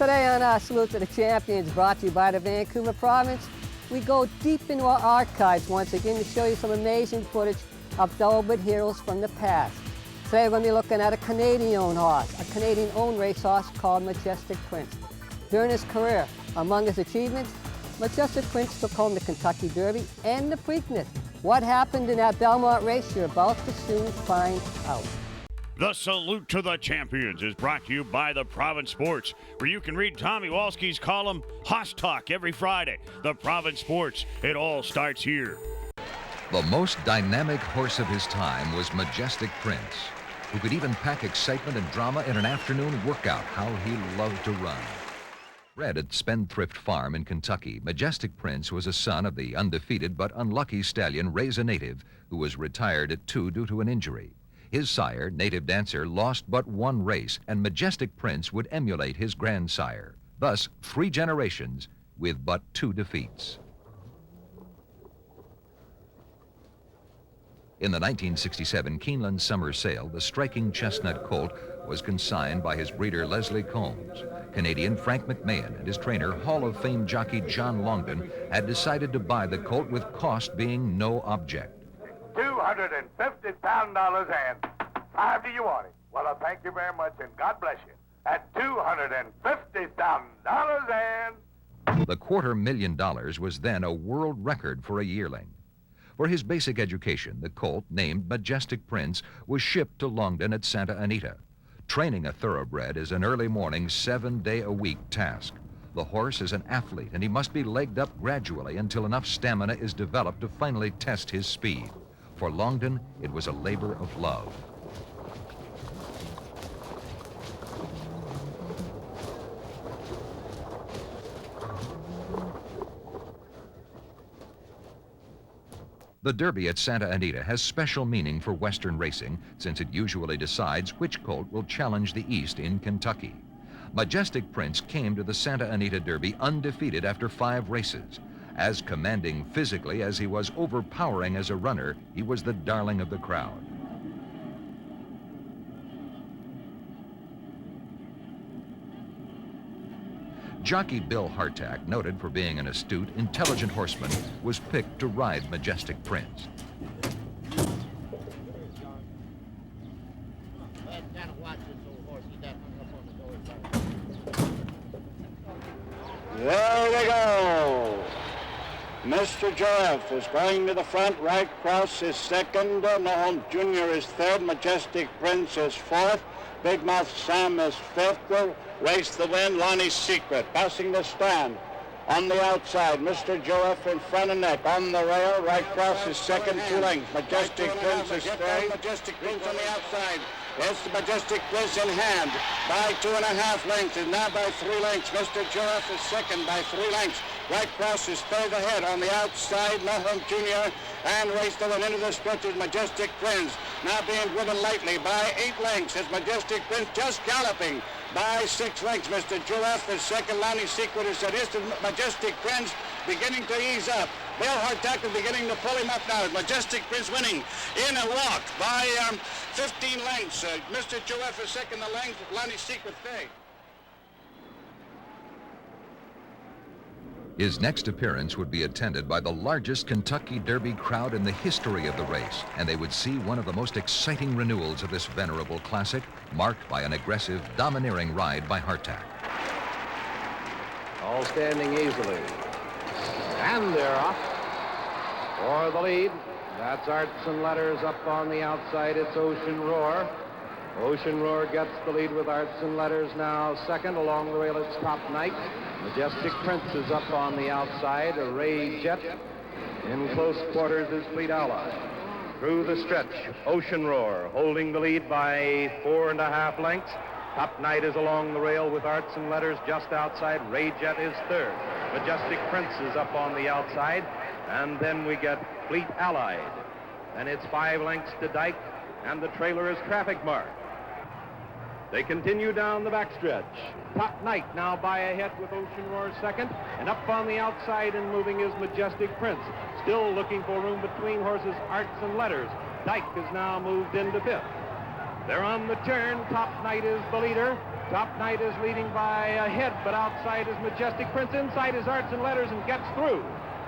Today on our Salute to the Champions, brought to you by the Vancouver Province, we go deep into our archives once again to show you some amazing footage of thoroughbred heroes from the past. Today we're going to be looking at a Canadian-owned horse, a Canadian-owned racehorse called Majestic Prince. During his career, among his achievements, Majestic Prince took home the Kentucky Derby and the Preakness. What happened in that Belmont race, you're about to soon find out. The Salute to the Champions is brought to you by the Province Sports, where you can read Tommy Walski's column, Hoss Talk, every Friday. The Province Sports, it all starts here. The most dynamic horse of his time was Majestic Prince, who could even pack excitement and drama in an afternoon workout. How he loved to run. Bred at Spendthrift Farm in Kentucky, Majestic Prince was a son of the undefeated but unlucky stallion Raise a Native, who was retired at 2 due to an injury. His sire, Native Dancer, lost but one race, and Majestic Prince would emulate his grandsire. Thus, 3 generations with but 2 defeats. In the 1967 Keeneland Summer Sale, the striking chestnut colt was consigned by his breeder Leslie Combs. Canadian Frank McMahon and his trainer, Hall of Fame jockey John Longden, had decided to buy the colt with cost being no object. $250,000 and how do you want it? Well, I thank you very much and God bless you. At $250,000 and... The $250,000 was then a world record for a yearling. For his basic education, the colt, named Majestic Prince, was shipped to Longden at Santa Anita. Training a thoroughbred is an early morning, 7-day-a-week task. The horse is an athlete, and he must be legged up gradually until enough stamina is developed to finally test his speed. For Longden, it was a labor of love. The Derby at Santa Anita has special meaning for Western racing, since it usually decides which colt will challenge the East in Kentucky. Majestic Prince came to the Santa Anita Derby undefeated after 5 races. As commanding physically as he was overpowering as a runner, he was the darling of the crowd. Jockey Bill Hartack, noted for being an astute, intelligent horseman, was picked to ride Majestic Prince. There we go. Mr. Joff is going to the front. Right Cross is second. Mahone Jr. is third. Majestic Prince is fourth. Big Mouth Sam is fifth. Race the win, Lonnie's Secret. Passing the stand. On the outside, Mr. Joff in front and neck. On the rail, Right Cross is second, 2 lengths. Majestic Prince is third. Majestic Prince on the outside. It's the Majestic Prince in hand by 2.5 lengths, and now by 3 lengths. Mr. Joff is second by 3 lengths. Right Cross is third ahead. On the outside, Mahone Jr. and race the one into the stretch is Majestic Prince. Now being driven lightly by 8 lengths. It's Majestic Prince just galloping by 6 lengths. Mr. Joff is second. Lonnie's Secret is at his Majestic Prince beginning to ease up. Bill Hartack is beginning to pull him up now. Majestic Prince winning in a walk by 15 lengths. Mr. Joff is second, the length. Lonnie's Secret third. His next appearance would be attended by the largest Kentucky Derby crowd in the history of the race, and they would see one of the most exciting renewals of this venerable classic, marked by an aggressive, domineering ride by Hartack. All standing easily. And they're off for the lead. That's Arts and Letters up on the outside. It's Ocean Roar. Ocean Roar gets the lead with Arts and Letters now second. Along the rail, it's Top Knight. Majestic Prince is up on the outside. A Ray Jet. In close quarters is Fleet Ally. Through the stretch, Ocean Roar holding the lead by 4.5 lengths. Top Knight is along the rail with Arts and Letters just outside. Ray Jet is third. Majestic Prince is up on the outside. And then we get Fleet Allied. And it's 5 lengths to Dyke, and the trailer is Traffic Mark. They continue down the backstretch. Top Knight now by a head with Ocean Roar second, and up on the outside and moving is Majestic Prince. Still looking for room between horses Arts and Letters. Dyke is now moved into fifth. They're on the turn. Top Knight is the leader. Top Knight is leading by a head, but outside is Majestic Prince. Inside is Arts and Letters and gets through.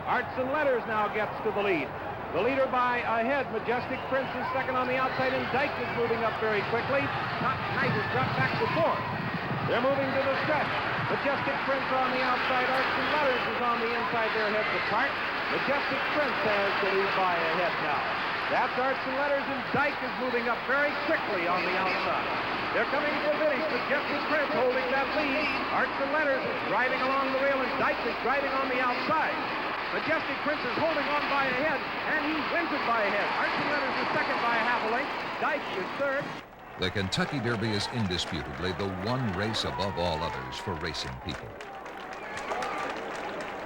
Arts and Letters now gets to the lead. The leader by a head. Majestic Prince is second on the outside, and Dyke is moving up very quickly. Top Knight has dropped back to fourth. They're moving to the stretch. Majestic Prince on the outside. Arts and Letters is on the inside. Their heads apart. Majestic Prince has the lead by a head now. That's Arts and Letters, and Dyke is moving up very quickly on the outside. They're coming to the finish. Majestic Prince holding that lead. Arts and Letters is driving along the rail, and Dyke is driving on the outside. Majestic Prince is holding on by a head, and he wins it by a head. Arts and Letters is second by a half a length. Dyke is third. The Kentucky Derby is indisputably the one race above all others for racing people.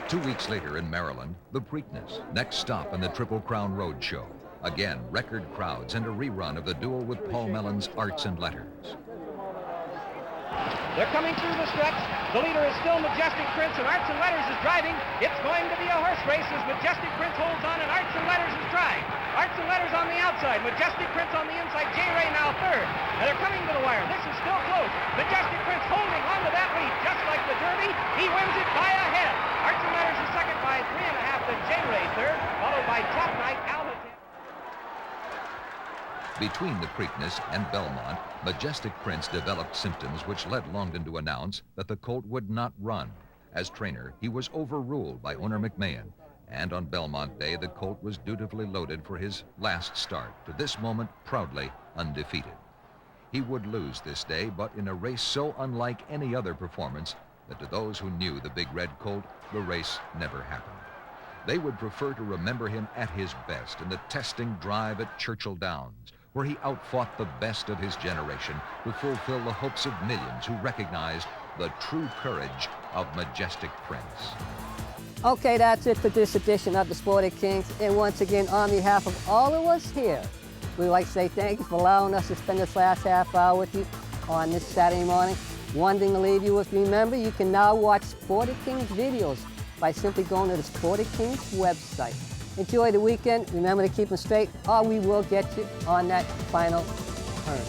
2 weeks later in Maryland, the Preakness, next stop in the Triple Crown Road Show. Again, record crowds and a rerun of the duel with Paul Mellon's Arts and Letters. They're coming through the stretch. The leader is still Majestic Prince, and Arts and Letters is driving. It's going to be a horse race as Majestic Prince holds on, and Arts and Letters is trying. Arts and Letters on the outside. Majestic Prince on the inside. J. Ray now third. And they're coming to the wire. This is still close. Majestic Prince holding on to that lead, just like the Derby. He wins it by a head. Arts and Letters is second by 3.5, then J. Ray third, followed by Top Knight, Al. Between the Preakness and Belmont, Majestic Prince developed symptoms which led Longden to announce that the colt would not run. As trainer, he was overruled by owner McMahon, and on Belmont Day, the colt was dutifully loaded for his last start, to this moment proudly undefeated. He would lose this day, but in a race so unlike any other performance that to those who knew the big red colt, the race never happened. They would prefer to remember him at his best in the testing drive at Churchill Downs, where he outfought the best of his generation to fulfill the hopes of millions who recognized the true courage of Majestic Prince. Okay, that's it for this edition of the Sporting Kings. And once again, on behalf of all of us here, we'd like to say thank you for allowing us to spend this last half hour with you on this Saturday morning. One thing to leave you with, remember, you can now watch Sporting Kings videos by simply going to the Sporting Kings website. Enjoy the weekend. Remember to keep them straight, or we will get you on that final turn.